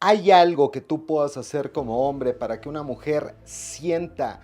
¿Hay algo que tú puedas hacer como hombre para que una mujer sienta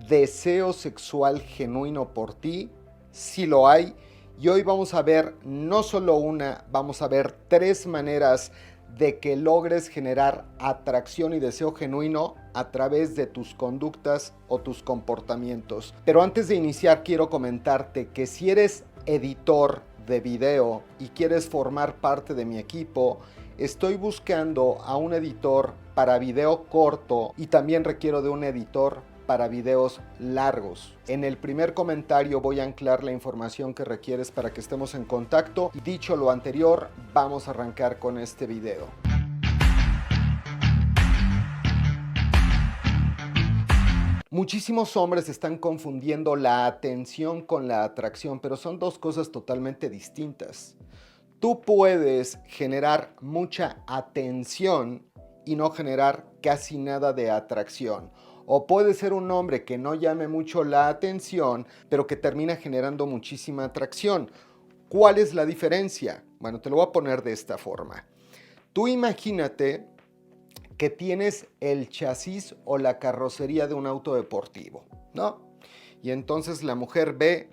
deseo sexual genuino por ti? Sí lo hay. Y hoy vamos a ver no solo una, vamos a ver 3 maneras de que logres generar atracción y deseo genuino a través de tus conductas o tus comportamientos. Pero antes de iniciar quiero comentarte que si eres editor de video y quieres formar parte de mi equipo, estoy buscando a un editor para video corto y también requiero de un editor para videos largos. En el primer comentario voy a anclar la información que requieres para que estemos en contacto. Y dicho lo anterior, vamos a arrancar con este video. Muchísimos hombres están confundiendo la atención con la atracción, pero son dos cosas totalmente distintas. Tú puedes generar mucha atención y no generar casi nada de atracción. O puede ser un hombre que no llame mucho la atención, pero que termina generando muchísima atracción. ¿Cuál es la diferencia? Bueno, te lo voy a poner de esta forma. Tú imagínate que tienes el chasis o la carrocería de un auto deportivo, ¿no? Y entonces la mujer ve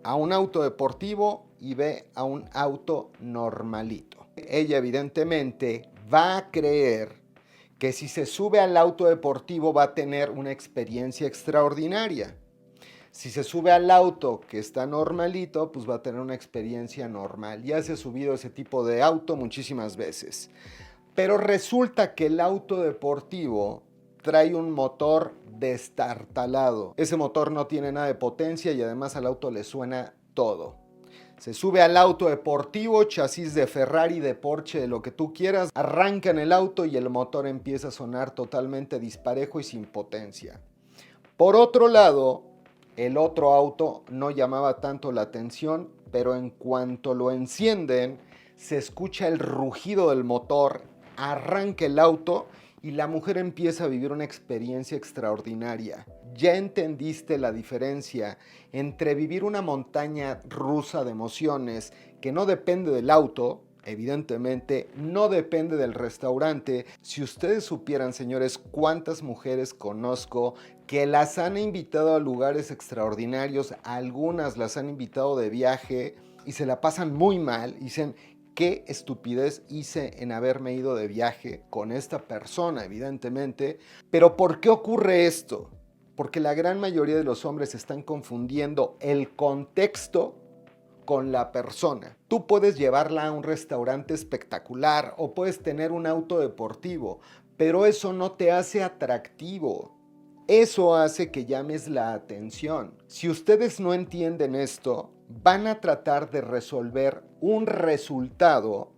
a un auto deportivo y ve a un auto normalito. Ella evidentemente va a creer que si se sube al auto deportivo va a tener una experiencia extraordinaria. Si se sube al auto que está normalito, pues va a tener una experiencia normal. Ya se ha subido ese tipo de auto muchísimas veces. Pero resulta que el auto deportivo trae un motor destartalado. Ese motor no tiene nada de potencia y además al auto le suena todo. Se sube al auto deportivo, chasis de Ferrari, de Porsche, de lo que tú quieras, arranca en el auto y el motor empieza a sonar totalmente disparejo y sin potencia. Por otro lado, el otro auto no llamaba tanto la atención, pero en cuanto lo encienden, se escucha el rugido del motor, arranca el auto y la mujer empieza a vivir una experiencia extraordinaria. Ya entendiste la diferencia entre vivir una montaña rusa de emociones que no depende del auto, evidentemente no depende del restaurante. Si ustedes supieran, señores, cuántas mujeres conozco que las han invitado a lugares extraordinarios, algunas las han invitado de viaje y se la pasan muy mal, dicen: ¿qué estupidez hice en haberme ido de viaje con esta persona, evidentemente? Pero ¿por qué ocurre esto? Porque la gran mayoría de los hombres están confundiendo el contexto con la persona. Tú puedes llevarla a un restaurante espectacular o puedes tener un auto deportivo, pero eso no te hace atractivo. Eso hace que llames la atención. Si ustedes no entienden esto, van a tratar de resolver un resultado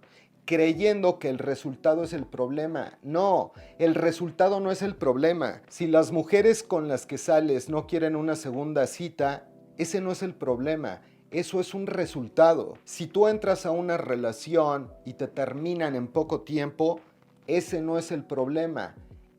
creyendo que el resultado es el problema. No, el resultado no es el problema. Si las mujeres con las que sales no quieren una segunda cita, ese no es el problema. Eso es un resultado. Si tú entras a una relación y te terminan en poco tiempo, ese no es el problema.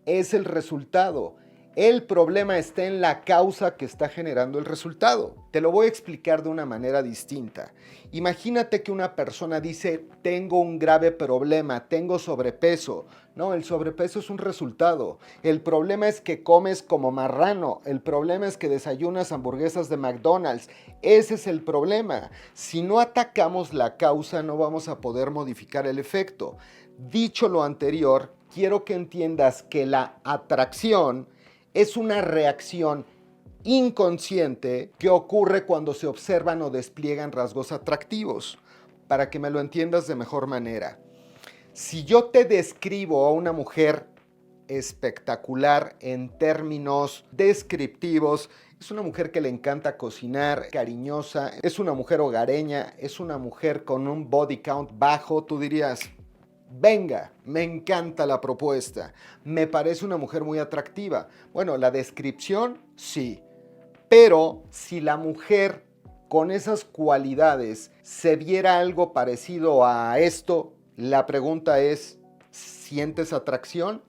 Es el resultado. El problema está en la causa que está generando el resultado. Te lo voy a explicar de una manera distinta. Imagínate que una persona dice: tengo un grave problema, tengo sobrepeso. No, el sobrepeso es un resultado. El problema es que comes como marrano. El problema es que desayunas hamburguesas de McDonald's. Ese es el problema. Si no atacamos la causa, no vamos a poder modificar el efecto. Dicho lo anterior, quiero que entiendas que la atracción es una reacción inconsciente que ocurre cuando se observan o despliegan rasgos atractivos. Para que me lo entiendas de mejor manera, si yo te describo a una mujer espectacular en términos descriptivos, es una mujer que le encanta cocinar, cariñosa, es una mujer hogareña, es una mujer con un body count bajo, tú dirías: venga, me encanta la propuesta, me parece una mujer muy atractiva. Bueno, la descripción sí, pero si la mujer con esas cualidades se viera algo parecido a esto, la pregunta es: ¿sientes atracción?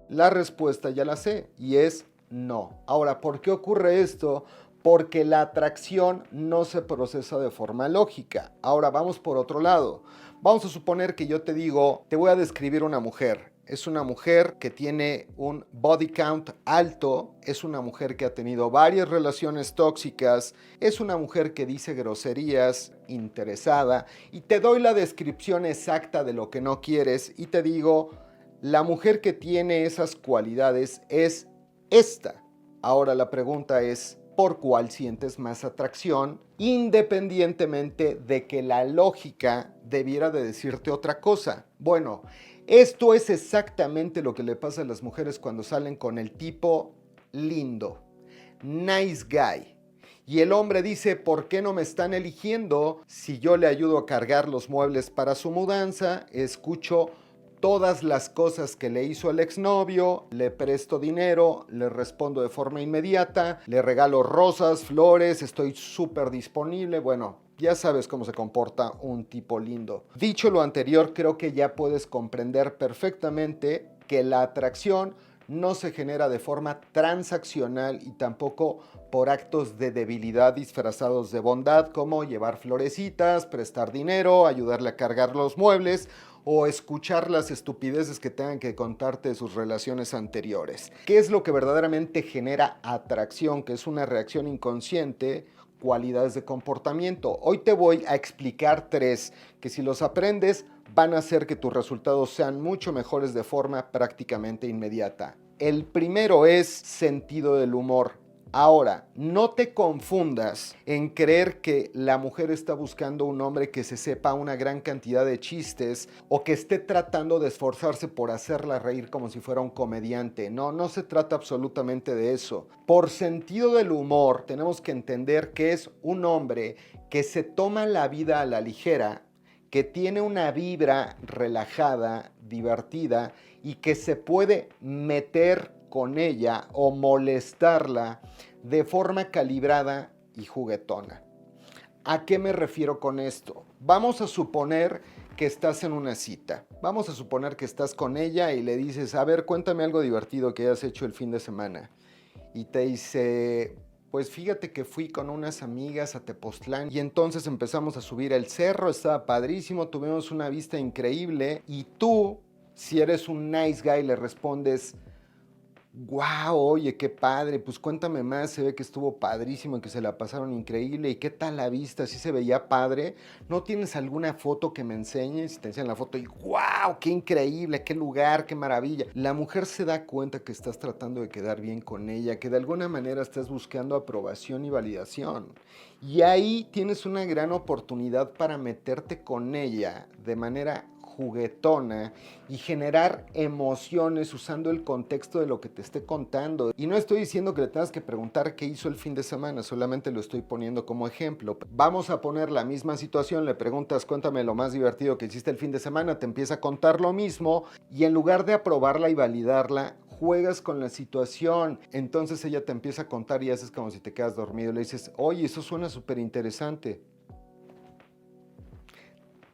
La respuesta ya la sé y es no. Ahora, ¿por qué ocurre esto? Porque la atracción no se procesa de forma lógica. Ahora vamos por otro lado. Vamos a suponer que yo te digo: te voy a describir una mujer. Es una mujer que tiene un body count alto, es una mujer que ha tenido varias relaciones tóxicas, es una mujer que dice groserías, interesada, y te doy la descripción exacta de lo que no quieres y te digo, la mujer que tiene esas cualidades es esta. Ahora la pregunta es, ¿por cuál sientes más atracción? Independientemente de que la lógica debiera de decirte otra cosa. Bueno, esto es exactamente lo que le pasa a las mujeres cuando salen con el tipo lindo, nice guy. Y el hombre dice, ¿por qué no me están eligiendo? Si yo le ayudo a cargar los muebles para su mudanza, escucho todas las cosas que le hizo el exnovio, le presto dinero, le respondo de forma inmediata, le regalo rosas, flores, estoy súper disponible, bueno, ya sabes cómo se comporta un tipo lindo. Dicho lo anterior, creo que ya puedes comprender perfectamente que la atracción no se genera de forma transaccional y tampoco por actos de debilidad disfrazados de bondad como llevar florecitas, prestar dinero, ayudarle a cargar los muebles o escuchar las estupideces que tengan que contarte de sus relaciones anteriores. ¿Qué es lo que verdaderamente genera atracción? Que es una reacción inconsciente, cualidades de comportamiento. Hoy te voy a explicar 3 que si los aprendes van a hacer que tus resultados sean mucho mejores de forma prácticamente inmediata. El primero es sentido del humor. Ahora, no te confundas en creer que la mujer está buscando un hombre que se sepa una gran cantidad de chistes o que esté tratando de esforzarse por hacerla reír como si fuera un comediante. No, no se trata absolutamente de eso. Por sentido del humor, tenemos que entender que es un hombre que se toma la vida a la ligera, que tiene una vibra relajada, divertida y que se puede meter con ella o molestarla de forma calibrada y juguetona. ¿A qué me refiero con esto? Vamos a suponer que estás en una cita. Vamos a suponer que estás con ella y le dices, a ver, cuéntame algo divertido que hayas hecho el fin de semana. Y te dice, pues fíjate que fui con unas amigas a Tepoztlán y entonces empezamos a subir el cerro, estaba padrísimo, tuvimos una vista increíble y tú, si eres un nice guy, le respondes, wow, oye, qué padre, pues cuéntame más, se ve que estuvo padrísimo y que se la pasaron increíble. ¿Y qué tal la vista? ¿Sí se veía padre? ¿No tienes alguna foto que me enseñes? Y te enseñan la foto y wow, qué increíble, qué lugar, qué maravilla. La mujer se da cuenta que estás tratando de quedar bien con ella, que de alguna manera estás buscando aprobación y validación. Y ahí tienes una gran oportunidad para meterte con ella de manera juguetona y generar emociones usando el contexto de lo que te esté contando. Y no estoy diciendo que le tengas que preguntar qué hizo el fin de semana, solamente lo estoy poniendo como ejemplo. Vamos a poner la misma situación, le preguntas cuéntame lo más divertido que hiciste el fin de semana, te empieza a contar lo mismo y en lugar de aprobarla y validarla, juegas con la situación. Entonces ella te empieza a contar y haces como si te quedas dormido. Le dices, oye, eso suena súper interesante.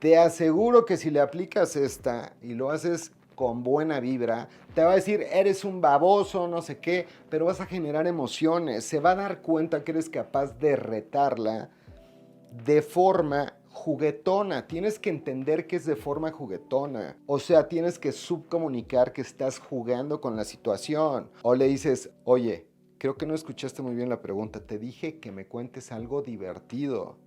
Te aseguro que si le aplicas esta y lo haces con buena vibra, te va a decir, eres un baboso, no sé qué, pero vas a generar emociones. Se va a dar cuenta que eres capaz de retarla de forma juguetona. Tienes que entender que es de forma juguetona. O sea, tienes que subcomunicar que estás jugando con la situación. O le dices, oye, creo que no escuchaste muy bien la pregunta. Te dije que me cuentes algo divertido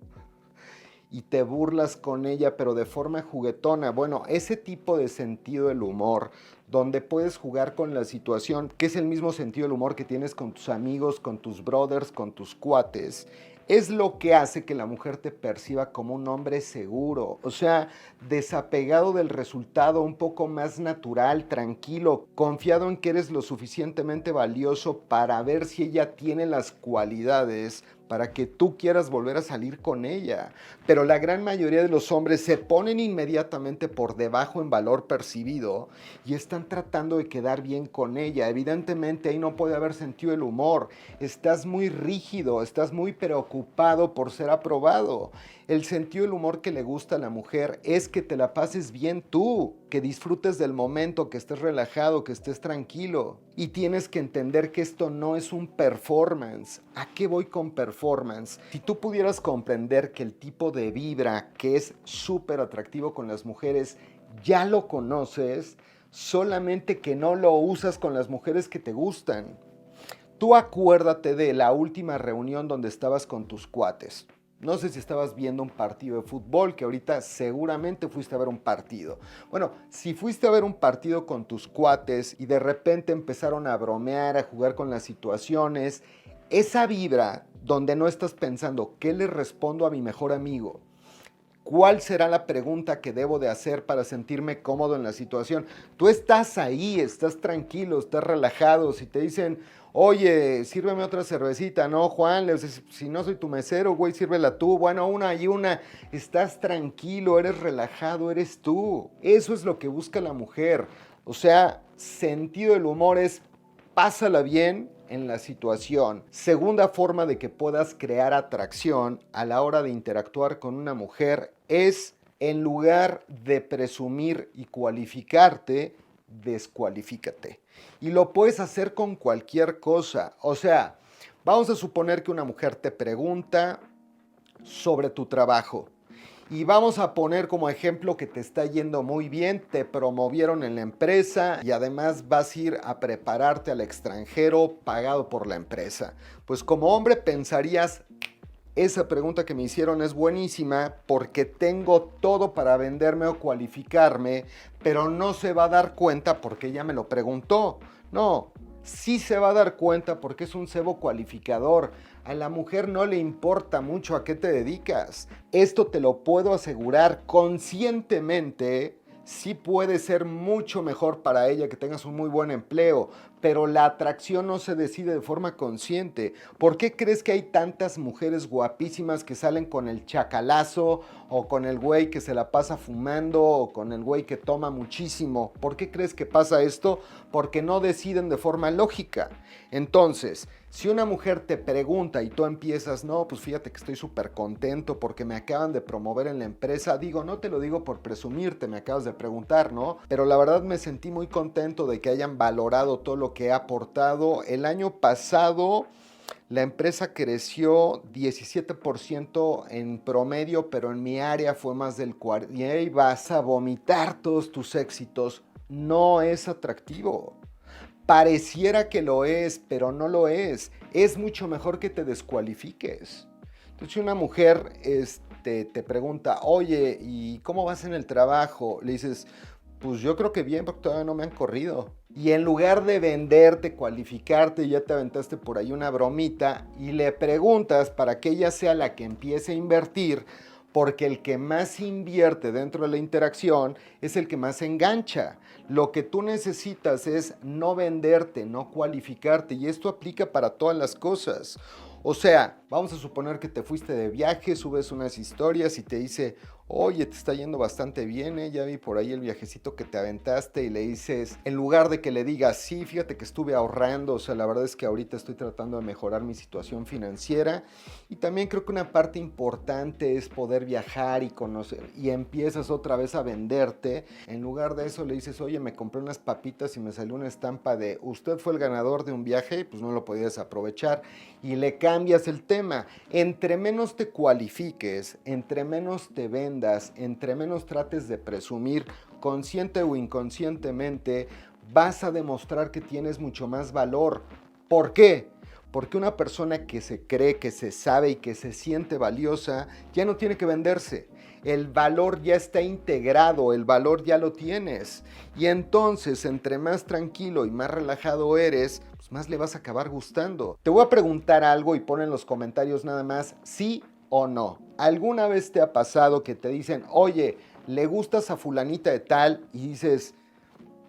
y te burlas con ella, pero de forma juguetona. Bueno, ese tipo de sentido del humor, donde puedes jugar con la situación, que es el mismo sentido del humor que tienes con tus amigos, con tus brothers, con tus cuates, es lo que hace que la mujer te perciba como un hombre seguro, o sea, desapegado del resultado, un poco más natural, tranquilo, confiado en que eres lo suficientemente valioso para ver si ella tiene las cualidades para que tú quieras volver a salir con ella. Pero la gran mayoría de los hombres se ponen inmediatamente por debajo en valor percibido y están tratando de quedar bien con ella. Evidentemente ahí no puede haber sentido del humor. Estás muy rígido, estás muy preocupado por ser aprobado. El sentido del humor que le gusta a la mujer es que te la pases bien tú, que disfrutes del momento, que estés relajado, que estés tranquilo. Y tienes que entender que esto no es un performance. ¿A qué voy con performance? Si tú pudieras comprender que el tipo de vibra que es súper atractivo con las mujeres ya lo conoces, solamente que no lo usas con las mujeres que te gustan. Tú acuérdate de la última reunión donde estabas con tus cuates. No sé si estabas viendo un partido de fútbol, que ahorita seguramente fuiste a ver un partido. Bueno, si fuiste a ver un partido con tus cuates y de repente empezaron a bromear, a jugar con las situaciones, esa vibra donde no estás pensando, ¿qué le respondo a mi mejor amigo? ¿Cuál será la pregunta que debo de hacer para sentirme cómodo en la situación? Tú estás ahí, estás tranquilo, estás relajado. Si te dicen, oye, sírveme otra cervecita, no, Juan, si no soy tu mesero, güey, sírvela tú. Bueno, una y una. Estás tranquilo, eres relajado, eres tú. Eso es lo que busca la mujer. O sea, sentido del humor es pásala bien en la situación. Segunda forma de que puedas crear atracción a la hora de interactuar con una mujer es, en lugar de presumir y cualificarte, descualifícate. Y lo puedes hacer con cualquier cosa. O sea, vamos a suponer que una mujer te pregunta sobre tu trabajo. Y vamos a poner como ejemplo que te está yendo muy bien, te promovieron en la empresa y además vas a ir a prepararte al extranjero pagado por la empresa. Pues como hombre pensarías, esa pregunta que me hicieron es buenísima porque tengo todo para venderme o cualificarme, pero no se va a dar cuenta porque ella me lo preguntó. No, sí se va a dar cuenta porque es un cebo cualificador. A la mujer no le importa mucho a qué te dedicas. Esto te lo puedo asegurar conscientemente. Sí puede ser mucho mejor para ella que tengas un muy buen empleo, pero la atracción no se decide de forma consciente. ¿Por qué crees que hay tantas mujeres guapísimas que salen con el chacalazo o con el güey que se la pasa fumando o con el güey que toma muchísimo? ¿Por qué crees que pasa esto? Porque no deciden de forma lógica. Entonces, si una mujer te pregunta y tú empiezas, no, pues fíjate que estoy súper contento porque me acaban de promover en la empresa, digo, no te lo digo por presumirte, me acabas de preguntar, ¿no? Pero la verdad me sentí muy contento de que hayan valorado todo lo que he aportado. El año pasado la empresa creció 17% en promedio, pero en mi área fue más del 40%. Y ahí vas a vomitar todos tus éxitos. No es atractivo. Pareciera que lo es, pero no lo es. Es mucho mejor que te descualifiques. Entonces, si una mujer te pregunta, oye, ¿y cómo vas en el trabajo? Le dices, pues yo creo que bien, porque todavía no me han corrido. Y en lugar de venderte, cualificarte, ya te aventaste por ahí una bromita y le preguntas para que ella sea la que empiece a invertir, porque el que más invierte dentro de la interacción es el que más engancha. Lo que tú necesitas es no venderte, no cualificarte, y esto aplica para todas las cosas. O sea, vamos a suponer que te fuiste de viaje, subes unas historias y te dice, oye, te está yendo bastante bien, ya vi por ahí el viajecito que te aventaste, y le dices, en lugar de que le digas, sí, fíjate que estuve ahorrando, o sea, la verdad es que ahorita estoy tratando de mejorar mi situación financiera, y también creo que una parte importante es poder viajar y conocer, y empiezas otra vez a venderte. En lugar de eso le dices, oye, me compré unas papitas y me salió una estampa de, usted fue el ganador de un viaje, pues no lo podías aprovechar, y le cambias el tema. Entre menos te cualifiques, entre menos te vendas, entre menos trates de presumir, consciente o inconscientemente, vas a demostrar que tienes mucho más valor. ¿Por qué? Porque una persona que se cree, que se sabe y que se siente valiosa, ya no tiene que venderse. El valor ya está integrado, el valor ya lo tienes. Y entonces, entre más tranquilo y más relajado eres, pues más le vas a acabar gustando. Te voy a preguntar algo y pon en los comentarios nada más sí o no. ¿Alguna vez te ha pasado que te dicen, oye, le gustas a fulanita de tal? Y dices,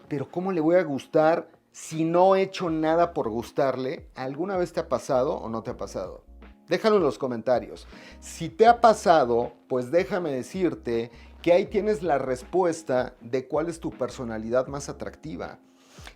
pero ¿cómo le voy a gustar si no he hecho nada por gustarle? ¿Alguna vez te ha pasado o no te ha pasado? Déjalo en los comentarios. Si te ha pasado, pues déjame decirte que ahí tienes la respuesta de cuál es tu personalidad más atractiva.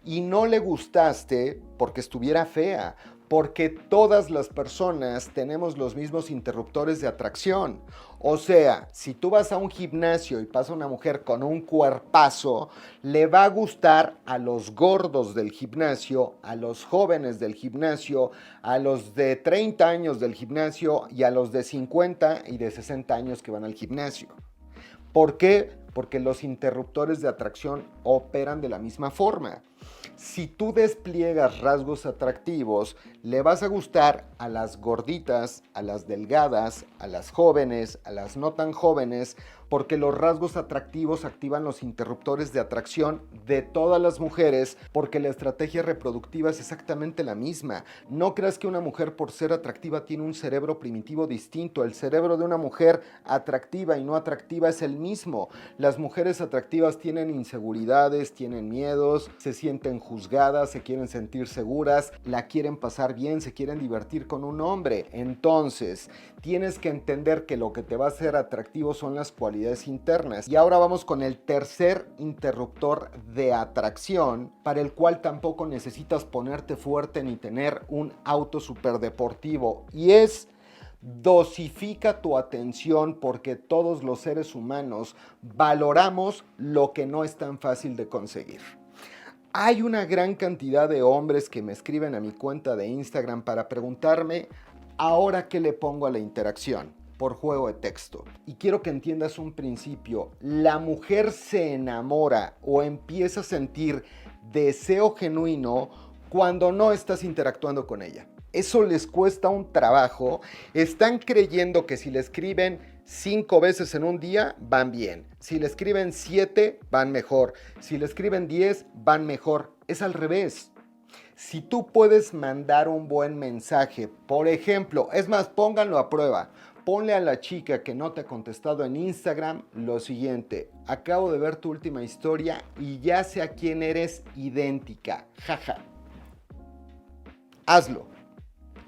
Y no le gustaste porque estuviera fea, porque todas las personas tenemos los mismos interruptores de atracción. O sea, si tú vas a un gimnasio y pasa una mujer con un cuerpazo, le va a gustar a los gordos del gimnasio, a los jóvenes del gimnasio, a los de 30 años del gimnasio y a los de 50 y de 60 años que van al gimnasio. ¿Por qué? porque los interruptores de atracción operan de la misma forma. Si tú despliegas rasgos atractivos, le vas a gustar a las gorditas, a las delgadas, a las jóvenes, a las no tan jóvenes, porque los rasgos atractivos activan los interruptores de atracción de todas las mujeres, porque la estrategia reproductiva es exactamente la misma. No creas que una mujer por ser atractiva tiene un cerebro primitivo distinto. El cerebro de una mujer atractiva y no atractiva es el mismo. Las mujeres atractivas tienen inseguridades, tienen miedos, se sienten juzgadas, se quieren sentir seguras, la quieren pasar bien, se quieren divertir con un hombre. Entonces, tienes que entender que lo que te va a hacer atractivo son las cualidades internas. Y ahora vamos con el tercer interruptor de atracción, para el cual tampoco necesitas ponerte fuerte ni tener un auto superdeportivo, y es: dosifica tu atención, porque todos los seres humanos valoramos lo que no es tan fácil de conseguir. Hay una gran cantidad de hombres que me escriben a mi cuenta de Instagram para preguntarme: ¿ahora qué le pongo a la interacción por juego de texto? Y quiero que entiendas un principio: la mujer se enamora o empieza a sentir deseo genuino cuando no estás interactuando con ella. Eso les cuesta un trabajo. Están creyendo que si le escriben 5 veces en un día, van bien. Si le escriben 7, van mejor. Si le escriben 10, van mejor. Es al revés. Si tú puedes mandar un buen mensaje, por ejemplo, es más, pónganlo a prueba. Ponle a la chica que no te ha contestado en Instagram lo siguiente: acabo de ver tu última historia y ya sé a quién eres idéntica. Jaja. Hazlo.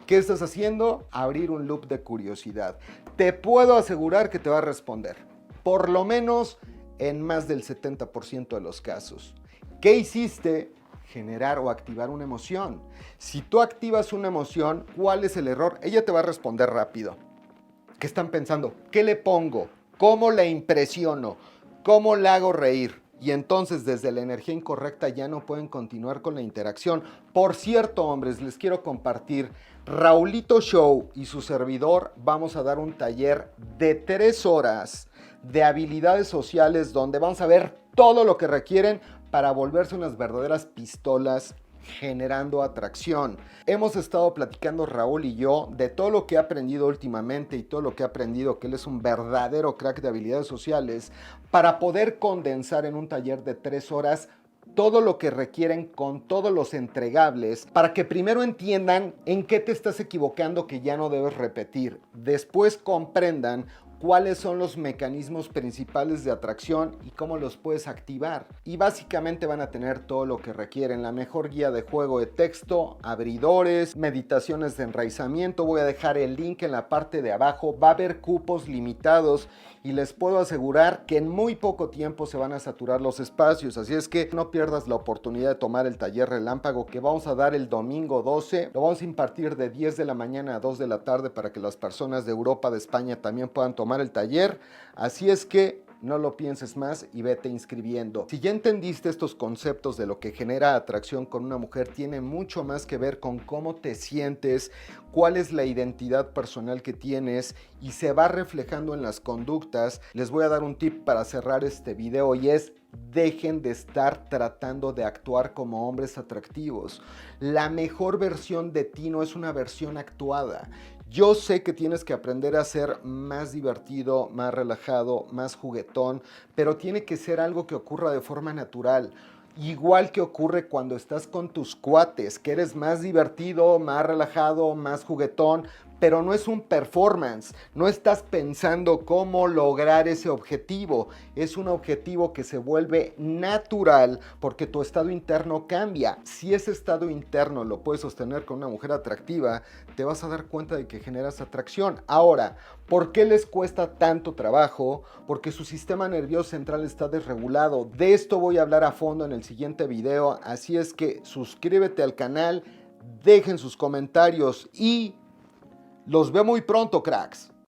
¿Qué estás haciendo? Abrir un loop de curiosidad. Te puedo asegurar que te va a responder, por lo menos en más del 70% de los casos. ¿Qué hiciste? Generar o activar una emoción. Si tú activas una emoción, ¿cuál es el error? Ella te va a responder rápido. ¿Qué están pensando? ¿Qué le pongo? ¿Cómo la impresiono? ¿Cómo la hago reír? Y entonces, desde la energía incorrecta, ya no pueden continuar con la interacción. Por cierto, hombres, les quiero compartir: Raulito Show y su servidor vamos a dar un taller de 3 horas de habilidades sociales, donde vamos a ver todo lo que requieren para volverse unas verdaderas pistolas generando atracción. Hemos estado platicando, Raúl y yo, de todo lo que he aprendido últimamente y todo lo que he aprendido, que él es un verdadero crack de habilidades sociales, para poder condensar en un taller de 3 horas todo lo que requieren, con todos los entregables, para que primero entiendan en qué te estás equivocando que ya no debes repetir. Después comprendan cuáles son los mecanismos principales de atracción y cómo los puedes activar. Y básicamente van a tener todo lo que requieren: la mejor guía de juego de texto, abridores, meditaciones de enraizamiento. Voy a dejar el link en la parte de abajo. Va a haber cupos limitados y les puedo asegurar que en muy poco tiempo se van a saturar los espacios. Así es que no pierdas la oportunidad de tomar el taller relámpago que vamos a dar el domingo 12. Lo vamos a impartir de 10 de la mañana a 2 de la tarde para que las personas de Europa, de España, también puedan tomar el taller. Así es que no lo pienses más y vete inscribiendo. Si ya entendiste estos conceptos de lo que genera atracción con una mujer, tiene mucho más que ver con cómo te sientes, cuál es la identidad personal que tienes, y se va reflejando en las conductas. Les voy a dar un tip para cerrar este video, y es: dejen de estar tratando de actuar como hombres atractivos. La mejor versión de ti no es una versión actuada. Yo sé que tienes que aprender a ser más divertido, más relajado, más juguetón, pero tiene que ser algo que ocurra de forma natural. Igual que ocurre cuando estás con tus cuates, que eres más divertido, más relajado, más juguetón, pero no es un performance. No estás pensando cómo lograr ese objetivo. Es un objetivo que se vuelve natural porque tu estado interno cambia. Si ese estado interno lo puedes sostener con una mujer atractiva, te vas a dar cuenta de que generas atracción. Ahora, ¿por qué les cuesta tanto trabajo? Porque su sistema nervioso central está desregulado. De esto voy a hablar a fondo en el siguiente video. Así es que suscríbete al canal, dejen sus comentarios y los veo muy pronto, cracks.